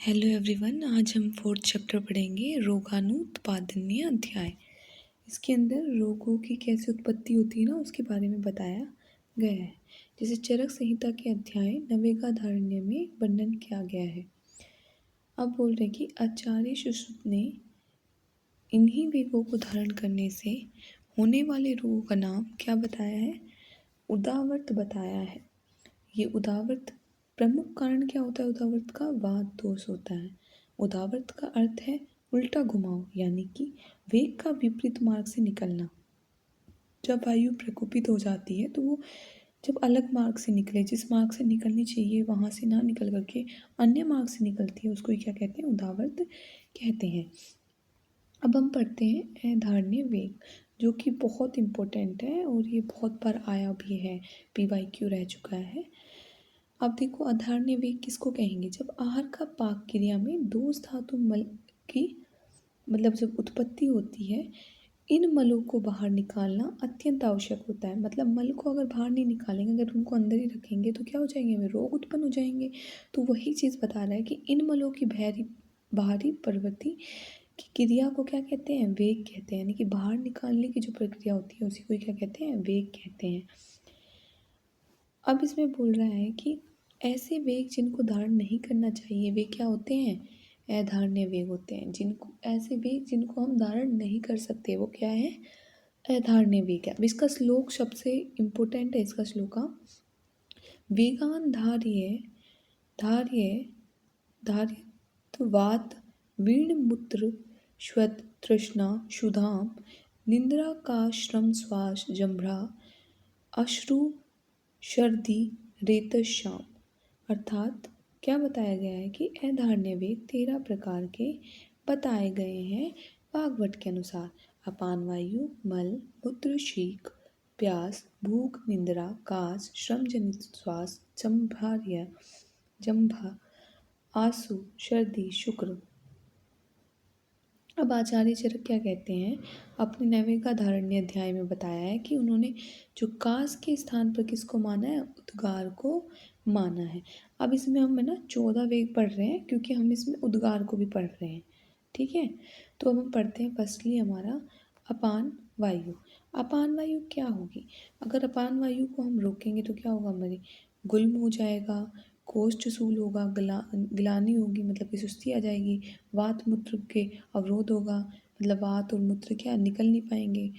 Hello everyone. आज हम fourth chapter पढ़ेंगे रोगाणुत्पादनीय अध्याय। इसके अंदर रोगों की कैसे उत्पत्ति होती है ना, उसके बारे में बताया गया है। जैसे चरक संहिता के अध्याय नवेगाधारण्य में वर्णन किया गया है। अब बोल रहे कि आचार्य सुश्रुत ने इन्हीं वेगों को धारण करने से होने वाले रोगों का नाम क्या बताया है? उदावर्त बताया है। ये उदावर्त प्रमुख कारण क्या होता है? उदावर्त का वात दोष होता है। उदावर्त का अर्थ है उल्टा घुमाव, यानी कि वेग का विपरीत मार्ग से निकलना। जब वायु प्रकोपित हो जाती है तो वो जब अलग मार्ग से निकले, जिस मार्ग से निकलनी चाहिए वहां से ना निकल करके अन्य मार्ग से निकलती है, उसको क्या कहते हैं? उदावर्त कहते हैं। अब हम पढ़ते हैं अधारण्य वेग, जो कि बहुत इम्पोर्टेंट है और ये बहुत बार आया भी है, PYQ रह चुका है। अब देखो, अधारण्य वेग किसको कहेंगे? जब आहार का पाक क्रिया में दोष धातु मल की मतलब जब उत्पत्ति होती है, इन मलों को बाहर निकालना अत्यंत आवश्यक होता है। मतलब मल को अगर बाहर नहीं निकालेंगे, अगर उनको अंदर ही रखेंगे तो क्या हो जाएंगे? हमें रोग उत्पन्न हो जाएंगे। तो वही चीज़ बता रहा है कि इन मलों की बाहरी प्रवृत्ति की क्रिया को क्या कहते हैं? वेग कहते हैं। यानी कि बाहर निकालने की जो प्रक्रिया होती है उसी को क्या कहते हैं? वेग कहते हैं। अब इसमें बोल रहा है कि ऐसे वेग जिनको धारण नहीं करना चाहिए वे क्या होते हैं? अधारण्य वेग होते हैं। जिनको ऐसे वेग जिनको हम धारण नहीं कर सकते वो क्या है? अधारण्य वेग है। अब इसका श्लोक सबसे इम्पोर्टेंट है। इसका श्लोका वेगान धार्य धार्य धार्यत्वात् वीणमुत्र श्वत तृष्णा क्षुधाम निंद्रा का श्रम श्वास जम्भा अश्रु शर्दी रेतश्याम। अर्थात क्या बताया गया है कि अधारण्य वेग 13 प्रकार के बताए गए हैं भागवत के अनुसार। अपान वायु, मल, मूत्र, शीख, प्यास, भूख, निंद्रा, कास, श्रम जनित श्वास, जम्भा, आंसू, सर्दी, शुक्र। अब आचार्य चरक क्या कहते हैं? अपने नवेगाधारण्य अध्याय में बताया है कि उन्होंने जो कास के स्थान पर किसको माना है? उद्गार को माना है। अब इसमें हम है ना 14 वेग पढ़ रहे हैं, क्योंकि हम इसमें उद्गार को भी पढ़ रहे हैं। ठीक है, तो अब हम पढ़ते हैं फर्स्टली हमारा अपान वायु। अपान वायु क्या होगी? अगर अपान वायु को हम रोकेंगे तो क्या होगा? हमारी गुल्म हो जाएगा, कोष्ठशूल होगा, गिलानी होगी, मतलब कि सुस्ती आ जाएगी, वात मूत्र के अवरोध होगा, मतलब वात और मूत्र क्या निकल नहीं पाएंगे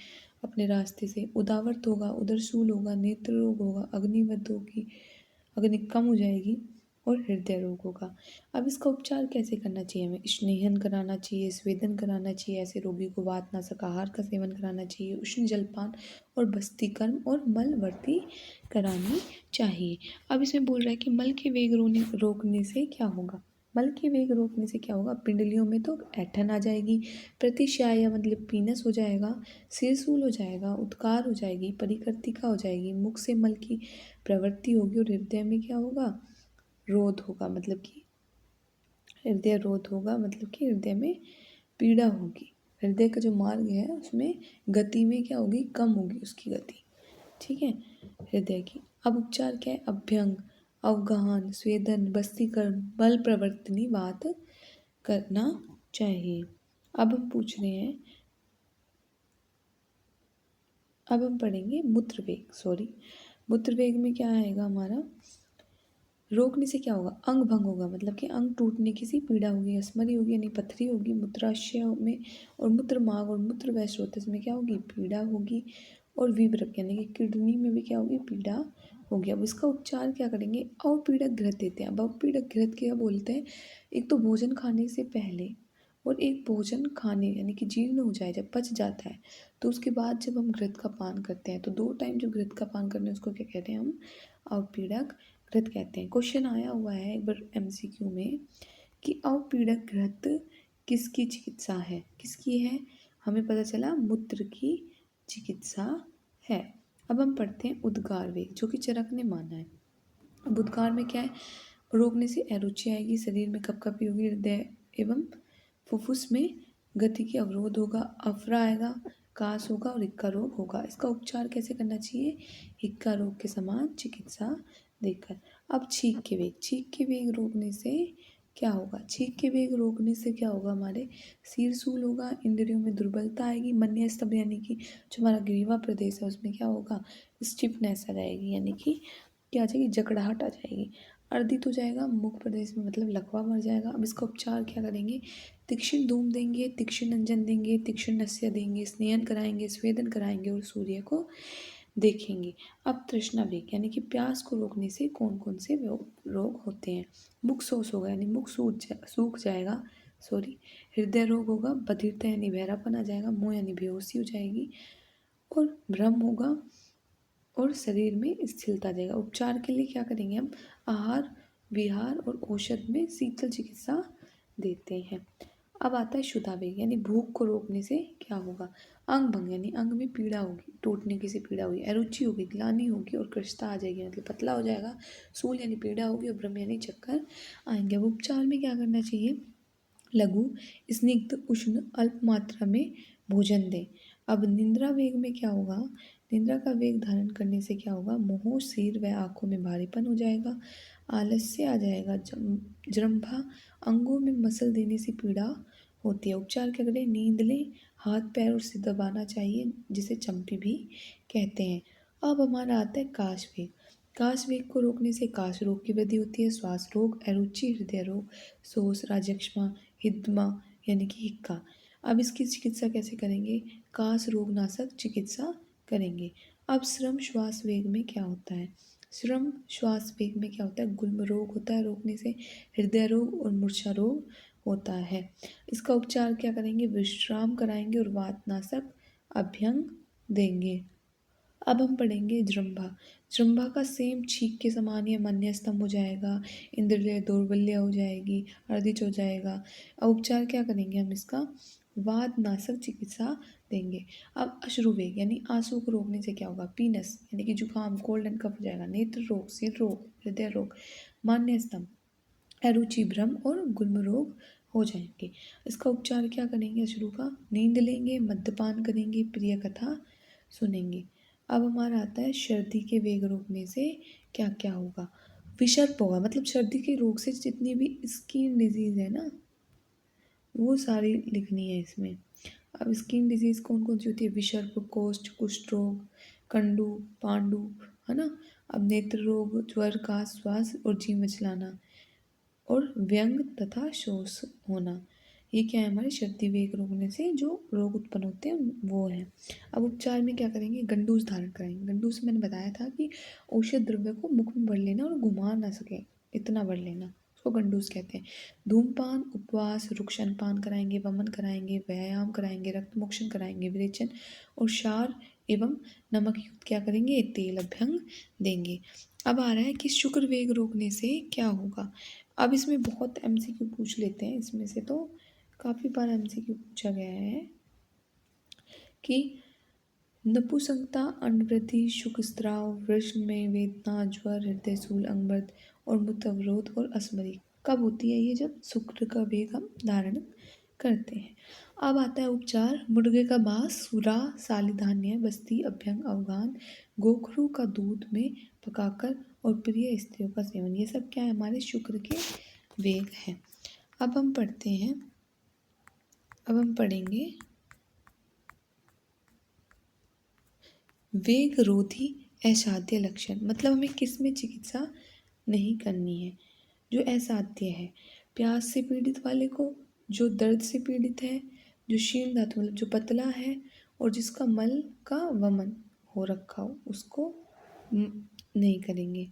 अपने रास्ते से। उदावर्त होगा, उदरशूल होगा, नेत्र रोग होगा, अग्निवध होगी, अग्नि कम हो जाएगी, और हृदय रोग होगा। अब इसका उपचार कैसे करना चाहिए? हमें स्नेहन कराना चाहिए, स्वेदन कराना चाहिए, ऐसे रोगी को वात नाशक आहार का सेवन कराना चाहिए, उष्ण जलपान और बस्तीकर्म और मलवर्ती करानी चाहिए। अब इसमें बोल रहा है कि मल के वेग रोकने से क्या होगा? मल के वेग रोकने से क्या होगा? पिंडलियों में तो ऐंठन आ जाएगी, प्रतिशाया मतलब पीनस हो जाएगा, सिरसूल हो जाएगा, उत्कार हो जाएगी, परिकर्तिका हो जाएगी, मुख से मल की प्रवृत्ति होगी, और हृदय में क्या होगा? रोध होगा, मतलब कि हृदय रोध होगा, मतलब कि हृदय में पीड़ा होगी। हृदय का जो मार्ग है उसमें गति में क्या होगी? कम होगी उसकी गति। ठीक है, हृदय की। अब उपचार क्या है? अभ्यंग, अवगाहन, स्वेदन, बस्तीकरण, बल प्रवर्तनी बात करना चाहिए। अब हम पूछ रहे हैं, अब हम पढ़ेंगे मूत्र वेग में क्या आएगा हमारा? रोकने से क्या होगा? अंग भंग होगा, मतलब कि अंग टूटने की सी पीड़ा होगी, अस्मरी होगी यानी पथरी होगी, मूत्राशय में और मूत्र मार्ग और मूत्र व स्रोतस में क्या होगी? पीड़ा होगी, और विवरक यानी कि किडनी में भी क्या होगी? पीड़ा होगी। अब इसका उपचार क्या करेंगे? अवपीड़क घृत देते हैं। अब अवपीड़क घृत क्या बोलते हैं? एक तो भोजन खाने से पहले, और एक भोजन खाने यानी कि जीर्ण हो जाए, जब पच जाता है तो उसके बाद जब हम घृत का पान करते हैं, तो 2 टाइम जब घृत का पान करने उसको क्या कहते हैं? हम अवपीड़क घृत कहते हैं। क्वेश्चन आया हुआ है एक बार MCQ में कि अवपीड़क घृत किसकी चिकित्सा है? किसकी है? हमें पता चला मूत्र की चिकित्सा है। अब हम पढ़ते हैं उद्गार वेग, जो कि चरक ने माना है। अब उद्गार में क्या है? रोकने से अरुचि आएगी, शरीर में कपकपी होगी, हृदय एवं फुफ्फुस में गति की अवरोध होगा, अफरा आएगा, कास होगा और इक्का रोग होगा। इसका उपचार कैसे करना चाहिए? इक्का रोग के समान चिकित्सा देकर। अब छींक के वेग रोकने से क्या होगा? छींक के वेग रोकने से क्या होगा? हमारे सिर शूल होगा, इंद्रियों में दुर्बलता आएगी, मन्य स्तंभ यानी कि जो हमारा ग्रीवा प्रदेश है उसमें क्या होगा? स्टिफनेस आ जाएगी, यानी कि क्या आ जाएगी? जकड़ाहट आ जाएगी। अर्दित हो जाएगा, मुख प्रदेश में मतलब लकवा मर जाएगा। अब इसका उपचार क्या करेंगे? तीक्ष्ण धूम देंगे, तीक्ष्ण अंजन देंगे, तीक्ष्ण नस्य देंगे, स्नेहन कराएंगे, स्वेदन कराएंगे और सूर्य को देखेंगे। अब तृष्णा वेग यानी कि प्यास को रोकने से कौन कौन से रोग होते हैं? मुख शोष होगा यानी मुख सूख जाएगा, सॉरी। हृदय रोग होगा, बधिरता यानी बहरापन आ जाएगा, मोह यानी बेहोशी हो जाएगी, और भ्रम होगा, और शरीर में स्थिरता आ जाएगा। उपचार के लिए क्या करेंगे हम? आहार विहार और औषध में शीतल चिकित्सा देते हैं। अब आता है क्षुधावेग यानी भूख को रोकने से क्या होगा? अंग भंग यानी अंग में पीड़ा होगी, टूटने की सी पीड़ा होगी, अरुचि होगी, ग्लानि होगी और कृशता आ जाएगी, मतलब पतला हो जाएगा। सूल यानी पीड़ा होगी और भ्रम यानी चक्कर आएंगे। अब उपचार में क्या करना चाहिए? लघु स्निग्ध उष्ण अल्प मात्रा में भोजन दें। अब निंद्रा वेग में क्या होगा? निंद्रा का वेग धारण करने से क्या होगा? मुंह, सिर व आंखों में भारीपन हो जाएगा, आलस्य आ जाएगा, जृंभा, अंगों में मसल देने से पीड़ा होती है। उपचार क्या करें? नींद लें, हाथ पैर और सिर दबाना चाहिए, जिसे चंपी भी कहते हैं। अब हमारा आता है काश वेग। काश वेग को रोकने से काश रोग की वृद्धि होती है, श्वास रोग, अरुचि, हृदय रोग, शोष, राजक्षमा, हिदमा यानी कि हिक्का। अब इसकी चिकित्सा कैसे करेंगे? काश रोगनाशक चिकित्सा करेंगे। अब श्रम श्वास वेग में क्या होता है? श्रम श्वास वेग में क्या होता है? गुल्म रोग होता है रोकने से, हृदय रोग और मूर्छा रोग होता है। इसका उपचार क्या करेंगे? विश्राम कराएंगे और वातनाशक अभ्यंग देंगे। अब हम पढ़ेंगे जृंभा। जृंभा का सेम छींक के समान या मन्य स्तंभ हो जाएगा, इंद्रिय दौर्बल्य हो जाएगी, अर्दिच हो जाएगा। अब उपचार क्या करेंगे हम इसका? वात नाशक चिकित्सा देंगे। अब अश्रुवेग यानी आंसू को रोकने से क्या होगा? पीनस यानी कि जुकाम, कोल्ड एंड कफ हो जाएगा, नेत्र रोग, सिर रोग, हृदय रोग, मान्य स्तंभ, अरुचि, भ्रम और गुल्म रोग हो जाएंगे। इसका उपचार क्या करेंगे? अश्रु का नींद लेंगे, मद्यपान करेंगे, प्रिय कथा सुनेंगे। अब हमारा आता है सर्दी के वेग रोकने से क्या क्या होगा? विषर्प होगा, मतलब सर्दी के रोग से जितनी भी स्किन डिजीज है ना, वो सारी लिखनी है इसमें। अब स्किन डिजीज कौन कौन सी होती है? विषर्प, कोष्ठ, कुष्ठ रोग, कंडू, पांडु, है ना। अब नेत्र रोग, ज्वर, काश, श्वास और जी मिचलाना, और व्यंग तथा शोष होना, ये क्या है? हमारे सर्दी वेग रोकने से जो रोग उत्पन्न होते हैं वो है। अब उपचार में क्या करेंगे? गंडूस धारण करेंगे। गंडूस मैंने बताया था कि औषध द्रव्य को मुख में भर लेना और घुमा ना सके, इतना भर लेना, उसको गंडूस कहते हैं। धूमपान, उपवास, रुक्षनपान कराएंगे, वमन कराएंगे, व्यायाम कराएंगे, रक्त मोक्षण कराएंगे, विरेचन और क्षार एवं नमक युक्त क्या करेंगे? तेल अभ्यंग देंगे। अब आ रहा है कि शुक्र वेग रोकने से क्या होगा? अब इसमें बहुत एमसीक्यू पूछ लेते हैं, इसमें से तो काफ़ी बार एमसीक्यू पूछा गया है कि नपुंसकता, अनवृद्धि, शुकस्राव, वृषण में वेदना, ज्वर, हृदय शूल, अंगबर्द और मूत्र अवरोध और अस्मरी कब होती है? ये जब शुक्र का वेग हम धारण करते हैं। अब आता है उपचार। मुर्गे का मांस, सूरा, सालिधान्य, बस्ती, अभ्यंग, अवगान, गोखरू का दूध में पकाकर और प्रिय स्त्रियों का सेवन, ये सब क्या है? हमारे शुक्र के वेग है। अब हम पढ़ते हैं, अब हम पढ़ेंगे वेग रोधी असाध्य लक्षण, मतलब हमें किस में चिकित्सा नहीं करनी है? जो असाध्य है, प्यास से पीड़ित वाले को, जो दर्द से पीड़ित है, जो क्षीण धातु मतलब जो पतला है, और जिसका मल का वमन हो रखा हो उसको नहीं करेंगे।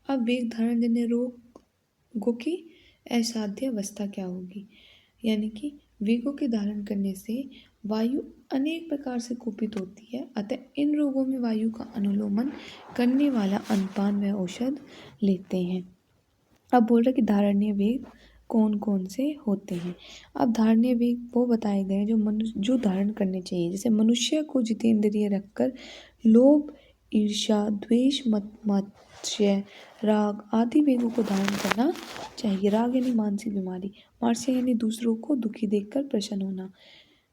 अब वेग धारण जन्य रोगों की असाध्य अवस्था क्या होगी? यानी कि वेगों के धारण करने से वायु अनेक प्रकार से कुपित होती है, अतः इन रोगों में वायु का अनुलोमन करने वाला अनपान व औषध लेते हैं। अब बोल रहे कि धारणीय वेग कौन कौन से होते हैं? अब धारणीय वेग वो बताए गए जो मनुष्य जो धारण करने चाहिए, जैसे मनुष्य को जितेंद्रिय रखकर लोभ, ईर्ष्या, द्वेष, मत्सर्य, राग आदि वेगों को धारण करना चाहिए। राग यानी मानसिक बीमारी, मात्सर्य यानी दूसरों को दुखी देखकर प्रसन्न होना,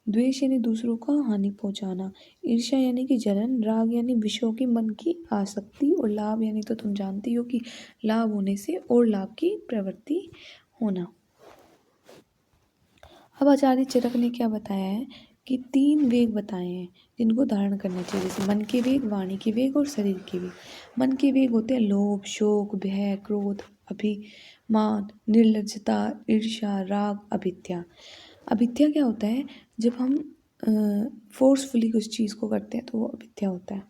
द्वेष यानी दूसरों को हानि पहुंचाना, ईर्ष्या यानी कि जलन, राग यानी विषयों की मन की आसक्ति, और लाभ यानी तो तुम जानती हो कि लाभ होने से और लाभ की प्रवृत्ति होना। अब आचार्य चरक ने क्या बताया है कि 3 वेग बताए हैं जिनको धारण करना चाहिए, जैसे मन के वेग, वाणी के वेग और शरीर के वेग। मन के वेग होते हैं लोभ, शोक, भय, क्रोध, अभिमान, निर्लज्जता, ईर्ष्या, राग, अविद्या। अविद्या क्या होता है, जब हम फोर्सफुली कुछ चीज़ को करते हैं तो वो अविद्या होता है।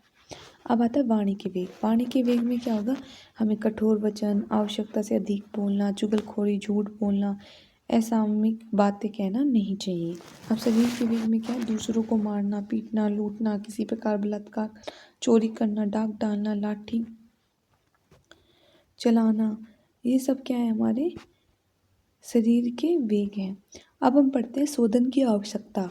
अब आता है वाणी के वेग। वाणी के वेग में क्या होगा, हमें कठोर वचन, आवश्यकता से अधिक बोलना, चुगलखोरी, झूठ बोलना, असामयिक बातें कहना नहीं चाहिए। अब शरीर के वेग में क्या है, दूसरों को मारना, पीटना, लूटना, किसी प्रकार बलात्कार, चोरी करना, डाक डालना, लाठी चलाना, ये सब क्या है, हमारे शरीर के वेग हैं। अब हम पढ़ते हैं शोधन की आवश्यकता।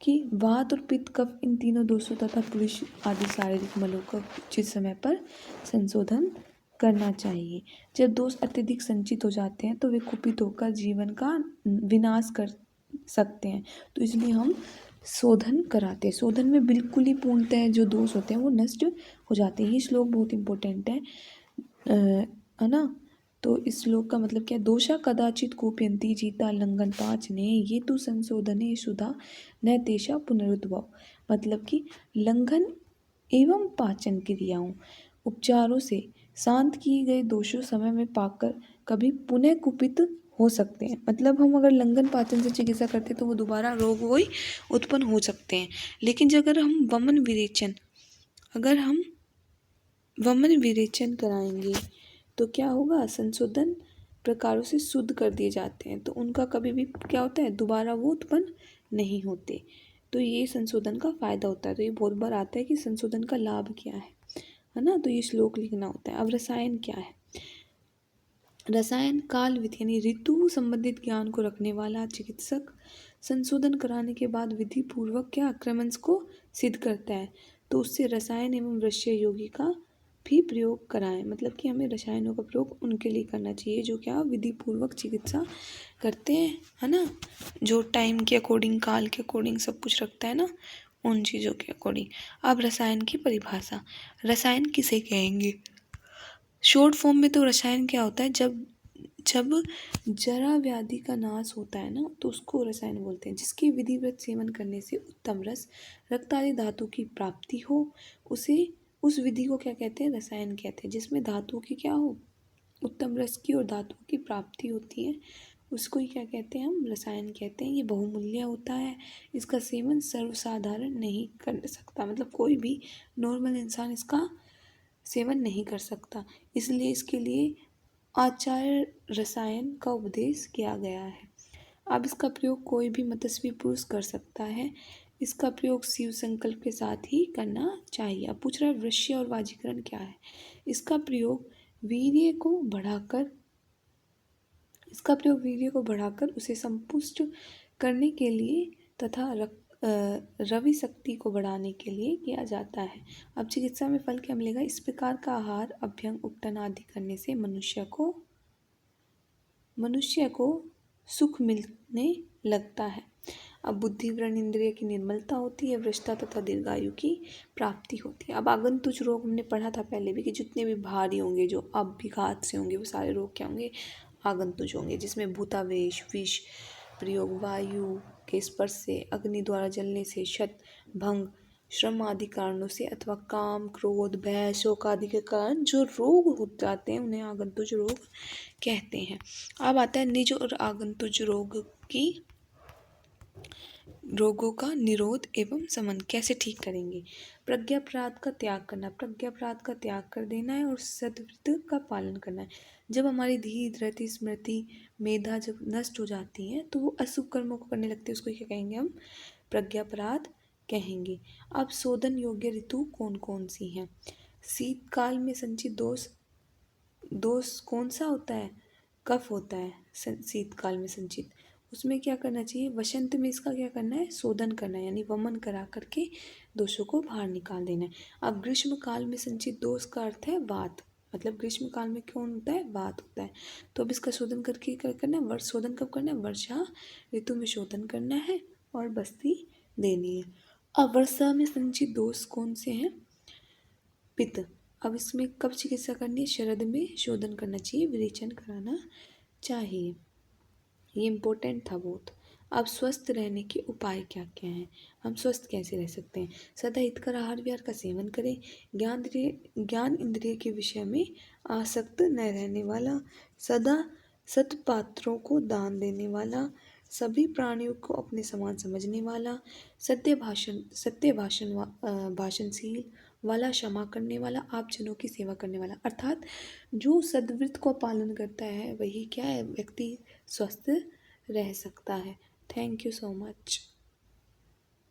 कि वात और पित्त, कफ, इन तीनों दोषों तथा पुरुष आदि शारीरिक मलों का उचित समय पर संशोधन करना चाहिए। जब दोष अत्यधिक संचित हो जाते हैं तो वे कुपित होकर जीवन का विनाश कर सकते हैं, तो इसलिए हम शोधन कराते हैं। शोधन में बिल्कुल ही पूर्णतः जो दोष होते हैं वो नष्ट हो जाते हैं। ये श्लोक बहुत इंपॉर्टेंट है ना। तो इस श्लोक का मतलब क्या है, दोषा कदाचित कोपयंती जीता लंघन पाँच ने ये तो संशोधने सुधा न तेषा पुनरुद्भव। मतलब कि लंघन एवं पाचन क्रियाओं उपचारों से शांत किए गए दोषों समय में पाकर कभी पुनः कुपित हो सकते हैं। मतलब हम अगर लंघन पाचन से चिकित्सा करते हैं तो वो दोबारा रोग वही उत्पन्न हो सकते हैं। लेकिन अगर हम वमन विरेचन कराएंगे तो क्या होगा, संशोधन प्रकारों से शुद्ध कर दिए जाते हैं, तो उनका कभी भी क्या होता है, दोबारा वो उत्पन्न नहीं होते। तो ये संशोधन का फायदा होता है। तो ये बहुत बार आता है कि संशोधन का लाभ क्या है ना। तो ये श्लोक लिखना होता है। अब रसायन क्या है, रसायन काल विधि यानी ऋतु संबंधित ज्ञान को रखने वाला चिकित्सक संशोधन कराने के बाद विधि पूर्वक क्या क्रमश को सिद्ध करता है, तो उससे रसायन एवं वृक्ष योगी का भी प्रयोग कराएं। मतलब कि हमें रसायनों का प्रयोग उनके लिए करना चाहिए जो क्या विधि पूर्वक चिकित्सा करते हैं, है ना, जो टाइम के अकॉर्डिंग, काल के अकॉर्डिंग सब कुछ रखता है ना, उन चीज़ों के अकॉर्डिंग। अब रसायन की परिभाषा, रसायन किसे कहेंगे। शॉर्ट फॉर्म में तो रसायन क्या होता है, जब जरा व्याधि का नाश होता है ना तो उसको रसायन बोलते हैं। जिसके विधिवत सेवन करने से उत्तम रस, रक्त आदि धातु की प्राप्ति हो, उसे उस विधि को क्या कहते हैं, रसायन कहते हैं। जिसमें धातुओं की क्या हो, उत्तम रस की और धातुओं की प्राप्ति होती है, उसको ही क्या कहते हैं, हम रसायन कहते हैं। ये बहुमूल्य होता है, इसका सेवन सर्वसाधारण नहीं कर सकता, मतलब कोई भी नॉर्मल इंसान इसका सेवन नहीं कर सकता, इसलिए इसके लिए आचार्य रसायन का उपदेश किया गया है। अब इसका प्रयोग कोई भी मतस्वी पुरुष कर सकता है। इसका प्रयोग शिव संकल्प के साथ ही करना चाहिए। अब पूछ रहा है वृश्य और वाजीकरण क्या है। इसका प्रयोग वीर्य को बढ़ाकर उसे संपुष्ट करने के लिए तथा रवि शक्ति को बढ़ाने के लिए किया जाता है। अब चिकित्सा में फल क्या मिलेगा, इस प्रकार का आहार, अभ्यंग, उपटन आदि करने से मनुष्य को सुख मिलने लगता है। अब बुद्धि, व्रण, इंद्रिय की निर्मलता होती है, वृषता तथा दीर्घायु की प्राप्ति होती है। अब आगंतुक रोग हमने पढ़ा था पहले भी कि जितने भी भारी होंगे, जो अब विघात से होंगे, वो सारे रोग क्या होंगे, आगंतुक होंगे। जिसमें भूतावेश, विष प्रयोग, वायु के स्पर्श से, अग्नि द्वारा जलने से, शत भंग, श्रम आदि कारणों से, अथवा काम, क्रोध, भय, शोक आदि के कारण जो रोग हो जाते हैं उन्हें आगंतुक रोग कहते हैं। अब आता है निज और आगंतुक रोगों का निरोध एवं समन कैसे ठीक करेंगे। प्रज्ञापराध का त्याग करना, प्रज्ञापराध का त्याग कर देना है और सद्वृत्त का पालन करना है। जब हमारी धीर, धृति, स्मृति, मेधा जब नष्ट हो जाती है तो वो अशुभ कर्मों को करने लगते हैं, उसको क्या कहेंगे, हम प्रज्ञापराध कहेंगे। अब शोधन योग्य ऋतु कौन कौन सी हैं। शीतकाल में संचित दोष कौन सा होता है, कफ होता है शीतकाल में संचित, उसमें क्या करना चाहिए, वसंत में इसका क्या करना है, शोधन करना है, यानी वमन करा करके दोषों को बाहर निकाल देना है। अब ग्रीष्म काल में संचित दोष का अर्थ है वात, मतलब ग्रीष्म काल में कौन होता है, वात होता है। तो अब इसका शोधन करके क्या करना है, वर्ष शोधन कब करना है, वर्षा ऋतु में शोधन करना है और बस्ती देनी है। अब वर्षा में संचित दोष कौन से हैं, पित्त। अब इसमें कब चिकित्सा करनी है, शरद में शोधन करना चाहिए, विरेचन कराना चाहिए। ये इम्पोर्टेंट था बहुत। अब स्वस्थ रहने के उपाय क्या क्या हैं, हम स्वस्थ कैसे रह सकते हैं। सदा हितकर आहार विहार का सेवन करें। ज्ञान इंद्रिय के विषय में आसक्त न रहने वाला, सदा सत्पात्रों को दान देने वाला, सभी प्राणियों को अपने समान समझने वाला, भाषणशील वाला, क्षमा करने वाला, आप जनों की सेवा करने वाला। अर्थात जो सद्वृत्त को पालन करता है वही क्या है, व्यक्ति स्वस्थ रह सकता है। Thank you so much.